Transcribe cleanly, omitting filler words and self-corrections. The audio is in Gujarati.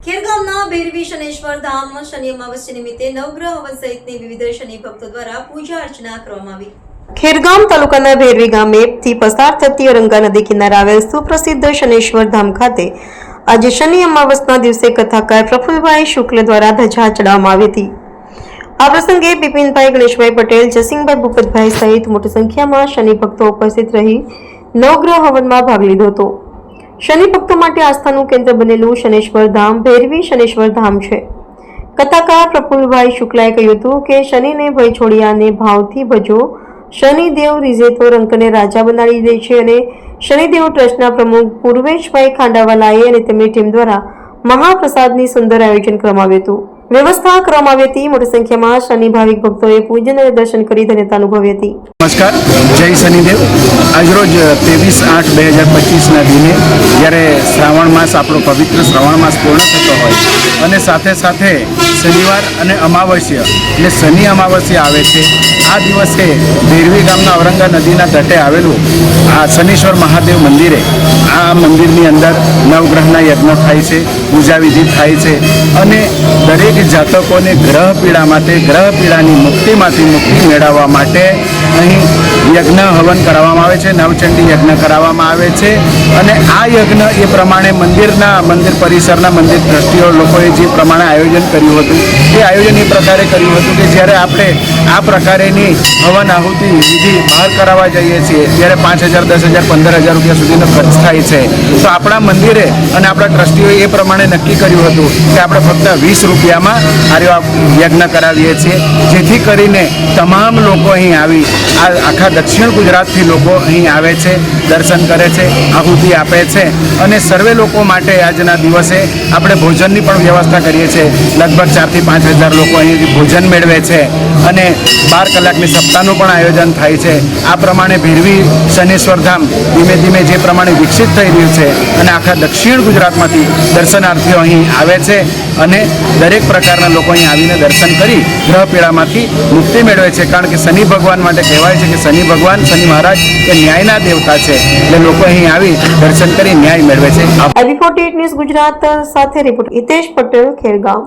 ખેરગામના ભૈરવી શનેશ્વર ધામમાં શનિ અમાવસ્યા નિમિત્તે નવગ્રહ હવન સહિતની વિવિધ શનિ ભક્તો દ્વારા પૂજા અર્ચના કરવામાં આવી। ખેરગામ તાલુકાના ભૈરવી ગામેથી પસાર થતી અરંગા નદી કિનારે આવેલ સુપ્રસિદ્ધ શનેશ્વર ધામ ખાતે આજે શનિ અમાવસના દિવસે કથાકાર પ્રફુલભાઈ શુક્લ દ્વારા ધજા ચડાવવામાં આવી હતી। આ પ્રસંગે બિપિનભાઈ ગણેશભાઈ પટેલ, જસિંગભાઈ ભૂપતભાઈ સહિત મોટી સંખ્યામાં શનિ ભક્તો ઉપસ્થિત રહી નવગ્રહ હવનમાં ભાગ લીધો હતો। શનિ ભક્તો માટે આસ્થાનું કેન્દ્ર બનેલું શનેશ્વર ધામ ભૈરવી શનેશ્વર ધામ છે। કથાકાર પ્રફુલભાઈ શુક્લાએ કહ્યું હતું કે શનિને ભય છોડિયાને ભાવથી ભજો, શનિદેવ રીઝે તો રંકને રાજા બનાવી દે છે અને શનિદેવ ટ્રસ્ટના પ્રમુખ પૂર્વેશભાઈ ખાંડાવાલાએ અને તેમની ટીમ દ્વારા મહાપ્રસાદની સુંદર આયોજન કરવામાં આવ્યું હતું। વ્યવસ્થા કરવામાં આવી હતી। મોટી સંખ્યામાં શનિ ભાવિક ભક્તોએ પૂજન અને દર્શન કરી ધન્યતા અનુભવી હતી। નમસ્કાર, જય શનિદેવ। આજરોજ 23/8/2025ના દિને જ્યારે શ્રાવણ માસ આપણો પવિત્ર શ્રાવણ માસ પૂર્ણ થતો હોય અને સાથે સાથે શનિવાર અને અમાવસ્યા એટલે શનિ અમાવસ્યા આવે છે। આ દિવસે ભૈરવી ગામના ઔરંગા નદીના તટે આવેલું આ શનિશ્વર મહાદેવ મંદિરે આ મંદિરની અંદર નવગ્રહના યજ્ઞ થાય છે, પૂજા વિધિ થાય છે અને દરેક જાતકોને ગ્રહ પીડાની મુક્તિમાંથી મુક્તિ મેળવવા માટે અહીં યજ્ઞ હવન કરાવવામાં આવે છે, નવચંડી યજ્ઞ કરાવવામાં આવે છે અને આ યજ્ઞ એ પ્રમાણે મંદિર પરિસરના મંદિર ટ્રસ્ટીઓ લોકોએ જે પ્રમાણે આયોજન કર્યું હતું એ આયોજન એ પ્રકારે કર્યું હતું કે જ્યારે આપણે આ પ્રકારેની હવન આહુતિ વિધિ બહાર કરાવવા જઈએ છીએ ત્યારે 5,000, 10,000, 15,000 રૂપિયા સુધીનો ખર્ચ થાય છે। તો આપણા મંદિરે અને આપણા ટ્રસ્ટીઓએ એ પ્રમાણે નક્કી કર્યું હતું કે આપણે ફક્ત 20 રૂપિયામાં આ યજ્ઞ કરાવીએ છીએ, જેથી કરીને તમામ લોકો અહીં આવી આખા દક્ષિણ ગુજરાતથી લોકો અહીં આવે છે, દર્શન કરે છે, આહુતિ આપે છે અને સર્વે લોકો માટે આજના દિવસે આપણે ભોજનની પણ વ્યવસ્થા કરીએ છીએ। લગભગ 4,000 થી 5,000 લોકો અહીંથી ભોજન મેળવે છે અને 12 કલાકની સપ્તાહનું પણ આયોજન થાય છે। આ પ્રમાણે ભૈરવી શનેશ્વર ધામ ધીમે ધીમે જે પ્રમાણે વિકસિત થઈ રહ્યું છે અને આખા દક્ષિણ ગુજરાતમાંથી દર્શનાર્થીઓ અહીં આવે છે અને દરેક પ્રકારના લોકો અહીં આવીને દર્શન કરી ગ્રહ પીડામાંથી મુક્તિ મેળવે છે। કારણ કે શનિ ભગવાન માટે કહેવાય છે કે શનિ ભગવાન, શનિ મહારાજ એ ન્યાયના દેવતા છે, એટલે લોકો અહીં આવી દર્શન કરી ન્યાય મેળવે છે। IV48 ન્યૂઝ ગુજરાત સાથે રિપોર્ટર હિતેશ પટેલ, ખેરગામ।